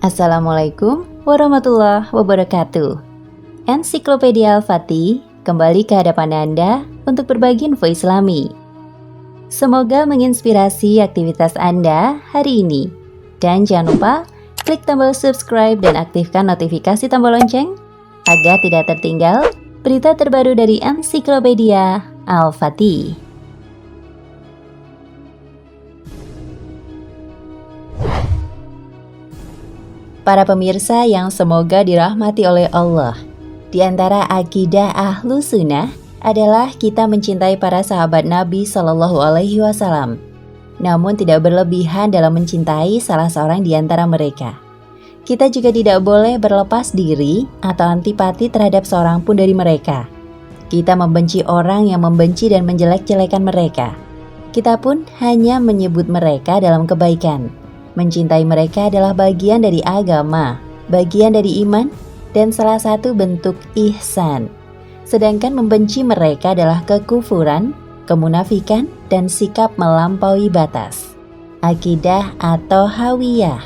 Assalamualaikum warahmatullahi wabarakatuh. Ensiklopedia Al-Fatih kembali ke hadapan Anda untuk berbagi info Islami. Semoga menginspirasi aktivitas Anda hari ini. Dan jangan lupa klik tombol subscribe dan aktifkan notifikasi tombol lonceng agar tidak tertinggal berita terbaru dari Ensiklopedia Al-Fatih. Para pemirsa yang semoga dirahmati oleh Allah, di antara akidah Ahlus Sunnah adalah kita mencintai para sahabat Nabi Shallallahu Alaihi Wasallam, namun tidak berlebihan dalam mencintai salah seorang di antara mereka. Kita juga tidak boleh berlepas diri atau antipati terhadap seorang pun dari mereka. Kita membenci orang yang membenci dan menjelek-jelekan mereka. Kita pun hanya menyebut mereka dalam kebaikan. Mencintai mereka adalah bagian dari agama, bagian dari iman, dan salah satu bentuk ihsan. Sedangkan membenci mereka adalah kekufuran, kemunafikan, dan sikap melampaui batas. Akidah atau hawiyah.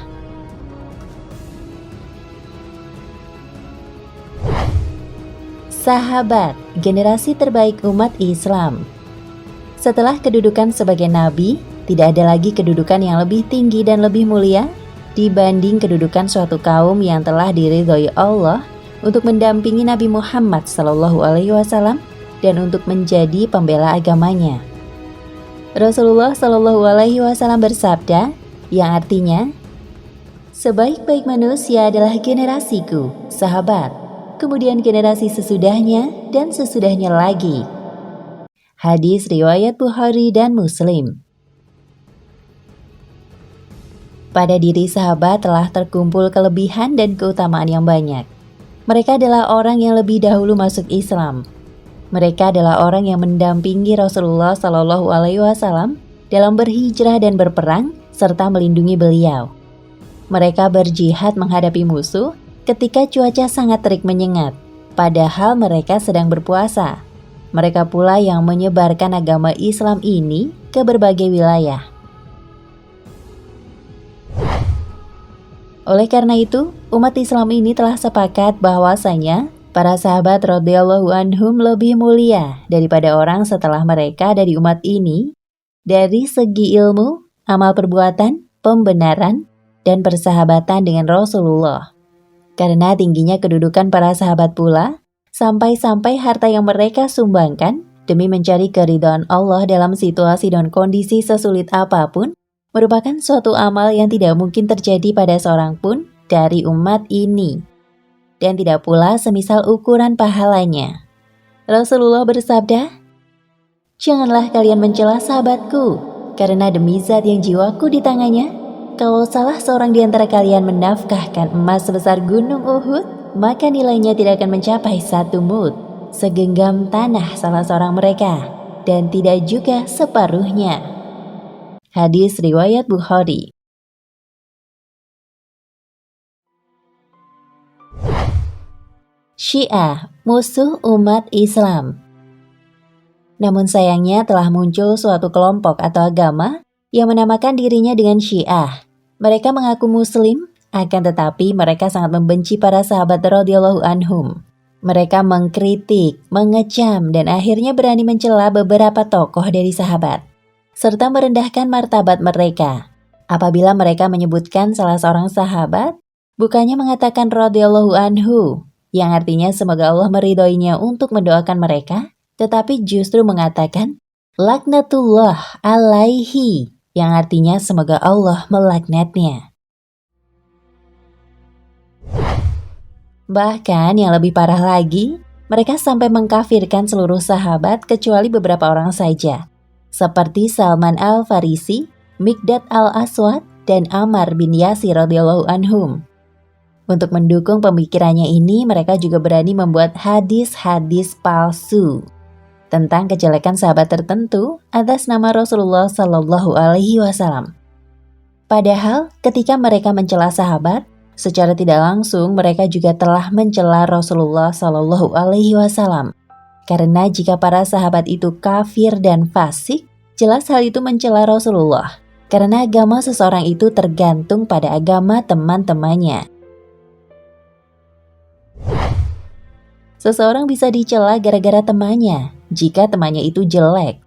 Sahabat, generasi terbaik umat Islam. Setelah kedudukan sebagai nabi, tidak ada lagi kedudukan yang lebih tinggi dan lebih mulia dibanding kedudukan suatu kaum yang telah diridhoi Allah untuk mendampingi Nabi Muhammad SAW dan untuk menjadi pembela agamanya. Rasulullah SAW bersabda, yang artinya, sebaik-baik manusia adalah generasiku, sahabat, kemudian generasi sesudahnya dan sesudahnya lagi. Hadis riwayat Bukhari dan Muslim. Pada diri sahabat telah terkumpul kelebihan dan keutamaan yang banyak. Mereka adalah orang yang lebih dahulu masuk Islam. Mereka adalah orang yang mendampingi Rasulullah SAW dalam berhijrah dan berperang serta melindungi beliau. Mereka berjihad menghadapi musuh ketika cuaca sangat terik menyengat, padahal mereka sedang berpuasa. Mereka pula yang menyebarkan agama Islam ini ke berbagai wilayah. Oleh karena itu, umat Islam ini telah sepakat bahwasanya para sahabat radhiyallahu anhum lebih mulia daripada orang setelah mereka dari umat ini dari segi ilmu, amal perbuatan, pembenaran, dan persahabatan dengan Rasulullah. Karena tingginya kedudukan para sahabat pula, sampai-sampai harta yang mereka sumbangkan demi mencari keridhaan Allah dalam situasi dan kondisi sesulit apapun merupakan suatu amal yang tidak mungkin terjadi pada seorang pun dari umat ini, dan tidak pula semisal ukuran pahalanya. Rasulullah bersabda, "Janganlah kalian mencela sahabatku, karena demi zat yang jiwaku di tangannya, kalau salah seorang di antara kalian menafkahkan emas sebesar gunung Uhud, maka nilainya tidak akan mencapai 1 mud, segenggam tanah salah seorang mereka, dan tidak juga separuhnya." Hadis riwayat Bukhari. Syiah, musuh umat Islam. Namun sayangnya telah muncul suatu kelompok atau agama yang menamakan dirinya dengan Syiah. Mereka mengaku muslim, akan tetapi mereka sangat membenci para sahabat radhiyallahu anhum. Mereka mengkritik, mengecam, dan akhirnya berani mencela beberapa tokoh dari sahabat, serta merendahkan martabat mereka. Apabila mereka menyebutkan salah seorang sahabat, bukannya mengatakan radhiyallahu anhu, yang artinya semoga Allah meridhoinya untuk mendoakan mereka, tetapi justru mengatakan laknatullah alaihi, yang artinya semoga Allah melaknatnya. Bahkan yang lebih parah lagi, mereka sampai mengkafirkan seluruh sahabat kecuali beberapa orang saja, seperti Salman Al-Farisi, Miqdad Al-Aswad, dan Ammar bin Yasir radhiyallahu anhum. Untuk mendukung pemikirannya ini, mereka juga berani membuat hadis-hadis palsu tentang kejelekan sahabat tertentu atas nama Rasulullah Sallallahu Alaihi Wasallam. Padahal, ketika mereka mencela sahabat, secara tidak langsung mereka juga telah mencela Rasulullah Sallallahu Alaihi Wasallam. Karena jika para sahabat itu kafir dan fasik, jelas hal itu mencela Rasulullah. karena agama seseorang itu tergantung pada agama teman-temannya. Seseorang bisa dicela gara-gara temannya jika temannya itu jelek.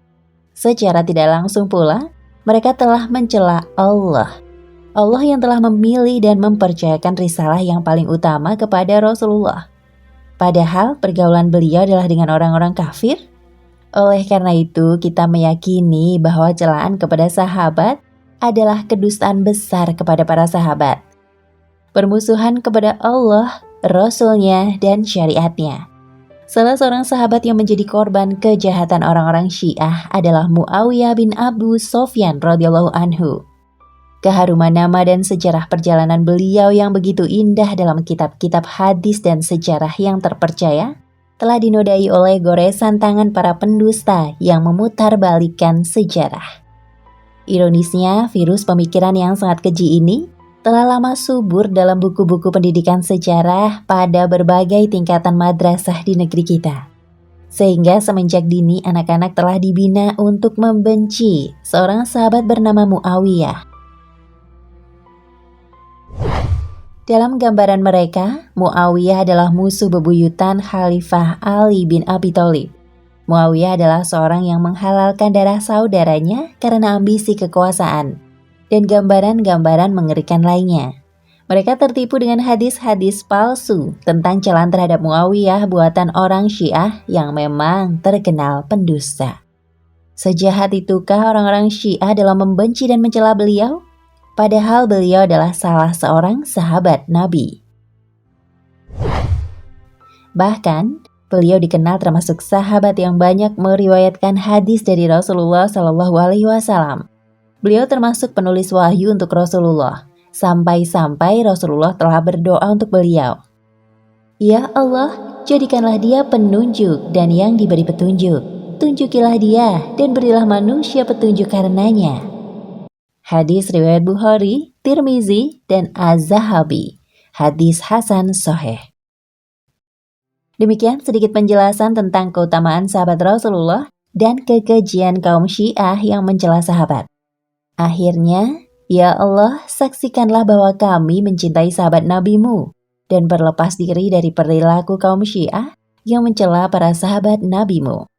Secara tidak langsung pula, mereka telah mencela Allah. Allah yang telah memilih dan mempercayakan risalah yang paling utama kepada Rasulullah. Padahal pergaulan beliau adalah dengan orang-orang kafir. Oleh karena itu, kita meyakini bahwa celaan kepada sahabat adalah kedustaan besar kepada para sahabat. Permusuhan kepada Allah, Rasul-Nya, dan syariatnya. Salah seorang sahabat yang menjadi korban kejahatan orang-orang Syiah adalah Muawiyah bin Abu Sofyan radhiyallahu anhu. Keharuman nama dan sejarah perjalanan beliau yang begitu indah dalam kitab-kitab hadis dan sejarah yang terpercaya telah dinodai oleh goresan tangan para pendusta yang memutarbalikkan sejarah. Ironisnya, virus pemikiran yang sangat keji ini telah lama subur dalam buku-buku pendidikan sejarah pada berbagai tingkatan madrasah di negeri kita. Sehingga semenjak dini anak-anak telah dibina untuk membenci seorang sahabat bernama Muawiyah. Dalam gambaran mereka, Muawiyah adalah musuh bebuyutan Khalifah Ali bin Abi Thalib. Muawiyah adalah seorang yang menghalalkan darah saudaranya karena ambisi kekuasaan, dan gambaran-gambaran mengerikan lainnya. Mereka tertipu dengan hadis-hadis palsu tentang celaan terhadap Muawiyah buatan orang Syiah yang memang terkenal pendusta. Sejahat itukah orang-orang Syiah dalam membenci dan mencela beliau? Padahal beliau adalah salah seorang sahabat Nabi. Bahkan, beliau dikenal termasuk sahabat yang banyak meriwayatkan hadis dari Rasulullah SAW. Beliau termasuk penulis wahyu untuk Rasulullah, sampai-sampai Rasulullah telah berdoa untuk beliau. Ya Allah, jadikanlah dia penunjuk dan yang diberi petunjuk. Tunjukilah dia dan berilah manusia petunjuk karenanya. Hadis riwayat Bukhari, Tirmizi, dan Az-Zahabi. Hadis Hasan Sahih. Demikian sedikit penjelasan tentang keutamaan sahabat Rasulullah dan kekejian kaum Syiah yang mencela sahabat. Akhirnya, ya Allah, saksikanlah bahwa kami mencintai sahabat Nabi-Mu dan berlepas diri dari perilaku kaum Syiah yang mencela para sahabat Nabi-Mu.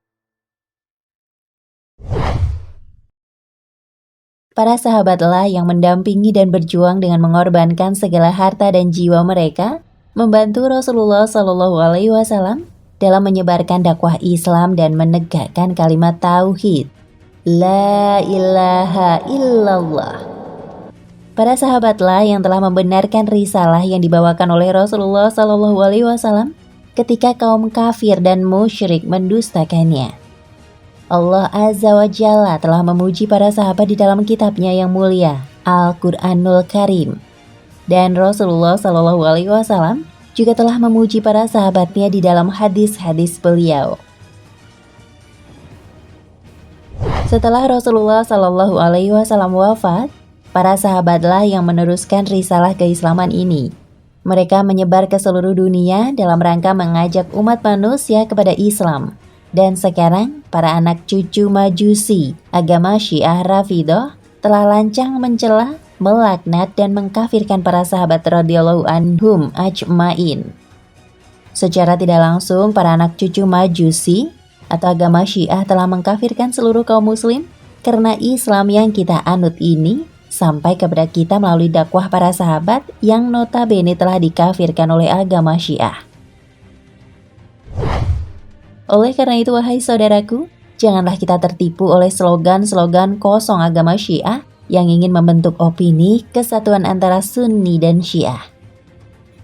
Para sahabatlah yang mendampingi dan berjuang dengan mengorbankan segala harta dan jiwa mereka, membantu Rasulullah SAW dalam menyebarkan dakwah Islam dan menegakkan kalimat tauhid. La ilaha illallah. Para sahabatlah yang telah membenarkan risalah yang dibawakan oleh Rasulullah SAW ketika kaum kafir dan musyrik mendustakannya. Allah Azza wa Jalla telah memuji para sahabat di dalam kitabnya yang mulia, Al-Quranul Karim. Dan Rasulullah SAW juga telah memuji para sahabatnya di dalam hadis-hadis beliau. Setelah Rasulullah SAW wafat, para sahabatlah yang meneruskan risalah keislaman ini. Mereka menyebar ke seluruh dunia dalam rangka mengajak umat manusia kepada Islam. Dan sekarang, para anak cucu Majusi, agama Syiah Rafidah, telah lancang mencela, melaknat, dan mengkafirkan para sahabat radhiyallahu anhum ajmain. Secara tidak langsung, para anak cucu Majusi atau agama Syiah telah mengkafirkan seluruh kaum muslim karena Islam yang kita anut ini sampai kepada kita melalui dakwah para sahabat yang notabene telah dikafirkan oleh agama Syiah. Oleh karena itu, wahai saudaraku, janganlah kita tertipu oleh slogan-slogan kosong agama Syiah yang ingin membentuk opini kesatuan antara Sunni dan Syiah.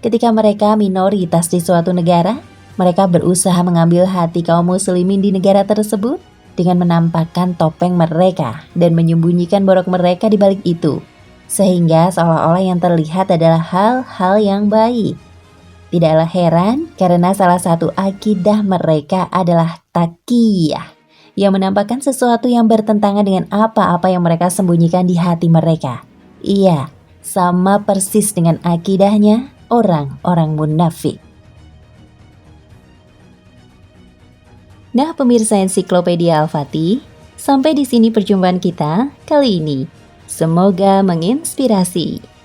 Ketika mereka minoritas di suatu negara, mereka berusaha mengambil hati kaum muslimin di negara tersebut dengan menampakkan topeng mereka dan menyembunyikan borok mereka di balik itu, sehingga seolah-olah yang terlihat adalah hal-hal yang baik. Tidaklah heran karena salah satu akidah mereka adalah taqiyah, yang menampakkan sesuatu yang bertentangan dengan apa-apa yang mereka sembunyikan di hati mereka. Iya, sama persis dengan akidahnya orang-orang munafik. Nah, pemirsa Ensiklopedia Al-Fatih, sampai di sini perjumpaan kita kali ini. Semoga menginspirasi.